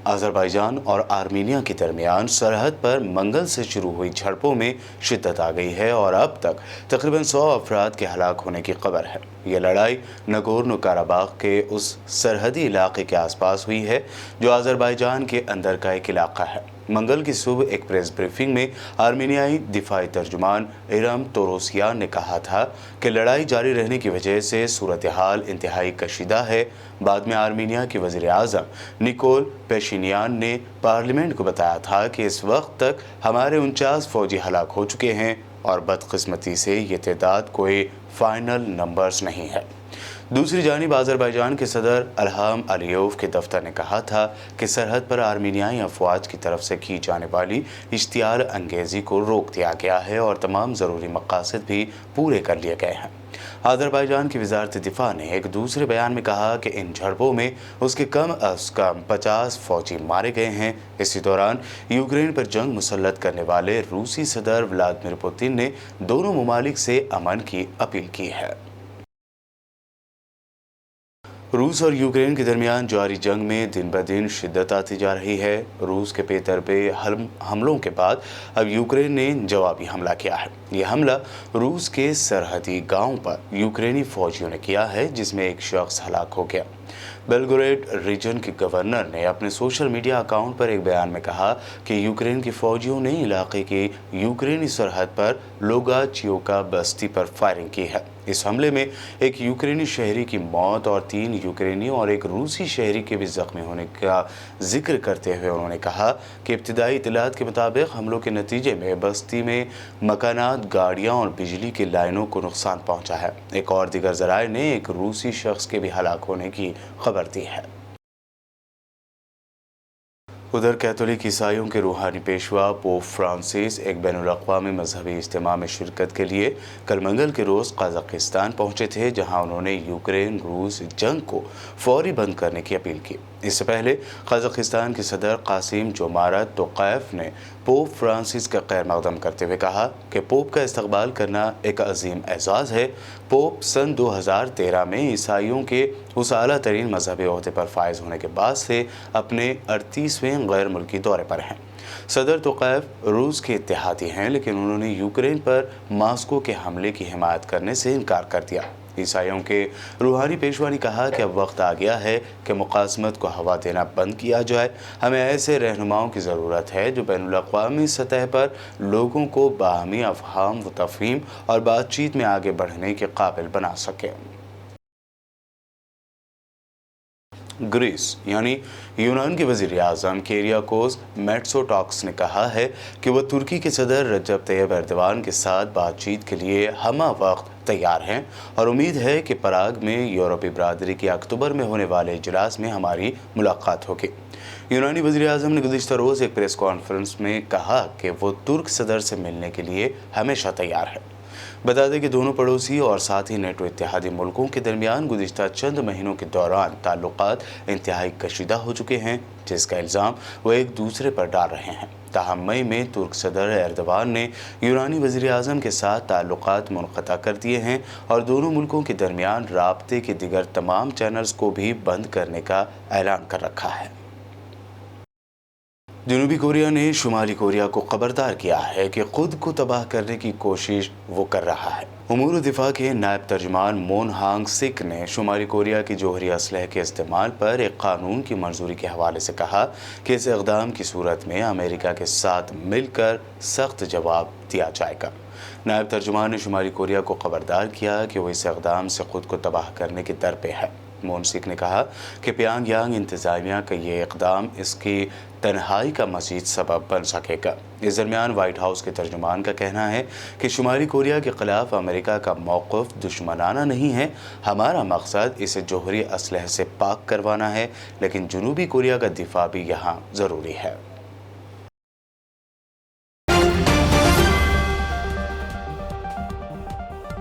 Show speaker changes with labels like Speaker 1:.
Speaker 1: Azerbaijan और Armenia के दरमियान सरहद पर मंगल से शुरू हुई झड़पों में शिद्दत आ गई है और अब तक तकरीबन 100 अफराद के हलाक होने की खबर है। ये लड़ाई नगोर्नो काराबाख के उस सरहदी इलाके के आसपास हुई है जो आज़रबाईजान के अंदर का एक इलाका है। मंगल की सुबह एक प्रेस ब्रीफिंग में आर्मीनियाई दिफाई तर्जुमान इरम तोरोसियान ने कहा था कि लड़ाई जारी रहने की वजह से सूरत हाल इंतहाई कशीदा है। बाद में आर्मीनिया के वज़ीर आज़म निकोल पेशिनियान ने पार्लियामेंट को बताया था कि इस वक्त तक हमारे 49 फौजी हलाक हो चुके हैं और बदकिस्मती से ये तादाद कोई फाइनल नंबर्स नहीं है। दूसरी जानिब आज़रबाईजान के सदर इल्हाम अलीयेव के दफ्तर ने कहा था कि सरहद पर आर्मीनियाई अफवाज की तरफ से की जाने वाली इश्तियाल अंगेज़ी को रोक दिया गया है और तमाम ज़रूरी मकासद भी पूरे कर लिए गए हैं। आज़रबाईजान की वज़ारत दिफा ने एक दूसरे बयान में कहा कि इन झड़पों में उसके कम अज़ कम 50 फौजी मारे गए हैं। इसी दौरान यूक्रेन पर जंग मुसल्लत करने वाले रूसी सदर व्लादिमीर पुतिन ने दोनों ममालिक से अमन की अपील की है। रूस और यूक्रेन के दरमियान जारी जंग में दिन ब दिन शिद्दत आती जा रही है। रूस के बेतरबे हमलों के बाद अब यूक्रेन ने जवाबी हमला किया है। यह हमला रूस के सरहदी गांव पर यूक्रेनी फौजियों ने किया है, जिसमें एक शख्स हलाक हो गया। बेलगोरेड रीजन के गवर्नर ने अपने सोशल मीडिया अकाउंट पर एक बयान में कहा कि यूक्रेन के फौजियों ने इलाके की यूक्रेनी सरहद पर लोगाचियोका बस्ती पर फायरिंग की है। इस हमले में एक यूक्रेनी शहरी की मौत और 3 यूक्रेनी और एक रूसी शहरी के भी जख्मी होने का जिक्र करते हुए उन्होंने कहा कि इब्तिदाई इत्तलात के मुताबिक हमलों के नतीजे में बस्ती में मकानात, गाड़ियां और बिजली की लाइनों को नुकसान पहुंचा है। एक और दीगर ज़राए ने एक रूसी शख्स के भी हलाक होने की खबर दी है। उधर कैथोलिक ईसाइयों के रूहानी पेशवा पोप फ्रांसिस एक बैनुल-अक़वामी मजहबी इज्तिमा में शिरकत के लिए कल मंगल के रोज़ कज़ाकिस्तान पहुंचे थे, जहां उन्होंने यूक्रेन रूस जंग को फौरी बंद करने की अपील की। इससे पहले कज़ाकिस्तान के सदर कासिम जोमारत तोक़ायफ़ ने पोप फ्रांसिस का खैर मक़दम करते हुए कहा कि पोप का इस्तक़बाल करना एक अजीम एज़ाज़ है। पोप सन 2013 में ईसाइयों के उस आला तरीन मजहबी ओहदे पर फायज़ होने के बाद से अपने 38वें गैर मुल्की दौरे पर हैं। सदर तोक़ायफ़ रूस के इत्तेहादी हैं, लेकिन उन्होंने यूक्रेन पर मास्को के हमले की हिमायत करने से इनकार कर दिया। ईसाइयों के रूहानी पेशवा ने कहा कि अब वक्त आ गया है कि मुक़ासमत को हवा देना बंद किया जाए। हमें ऐसे रहनुमाओं की ज़रूरत है जो बैनुल-अक़वामी सतह पर लोगों को बाहमी अफ़हाम व तफ़हीम और बातचीत में आगे बढ़ने के काबिल बना सकें। ग्रीस यानी यूनान के वज़ीर आज़म किरियाकोस मित्सोटाकिस ने कहा है कि वह तुर्की के सदर रजब तैयब एर्दोगान के साथ बातचीत के लिए हमा वक्त तैयार हैं और उम्मीद है कि पराग में यूरोपीय बरादरी के अक्टूबर में होने वाले इजलास में हमारी मुलाकात होगी। यूनानी वज़ीर आज़म ने गुज़िश्ता रोज़ एक प्रेस कॉन्फ्रेंस में कहा कि वो तुर्क सदर से मिलने के लिए हमेशा तैयार है। बता दें कि दोनों पड़ोसी और साथ ही नेटो इत्तेहादी मुल्कों के दरमियान गुज़िश्ता चंद महीनों के दौरान ताल्लुकात इंतहाई कशीदा हो चुके हैं, जिसका इल्ज़ाम वो एक दूसरे पर डाल रहे हैं। ताहम मई में तुर्क सदर एर्दोगान ने यूनानी वज़ीर आज़म के साथ ताल्लुकात मुनक़ता कर दिए हैं और दोनों मुल्कों के दरमियान राब्ते के दिगर तमाम चैनल्स को भी बंद करने का ऐलान कर रखा है। जनूबी कोरिया ने शुमाली कोरिया को खबरदार किया है कि खुद को तबाह करने की कोशिश वो कर रहा है। उमूर दिफा के नायब तर्जुमान मोन हांग सिक ने शुमाली कोरिया की जोहरी असलहे के इस्तेमाल पर एक कानून की मंजूरी के हवाले से कहा कि इस इक़दाम की सूरत में अमेरिका के साथ मिलकर सख्त जवाब दिया जाएगा। नायब तर्जुमान ने शुमाली कोरिया को खबरदार किया कि वो इस इक़दाम से खुद को तबाह करने की दर पे है। मोन सिक ने कहा कि प्यांगयांग इंतज़ामिया का ये इक़दाम इसकी तन्हाई का मज़ीद सबब बन सकेगा। इस दरमियान वाइट हाउस के तर्जुमान का कहना है कि शुमाली कोरिया के ख़िलाफ़ अमेरिका का मौक़िफ़ दुश्मनाना नहीं है। हमारा मकसद इसे जोहरी असलहे से पाक करवाना है, लेकिन जनूबी कोरिया का दिफा भी यहाँ ज़रूरी है।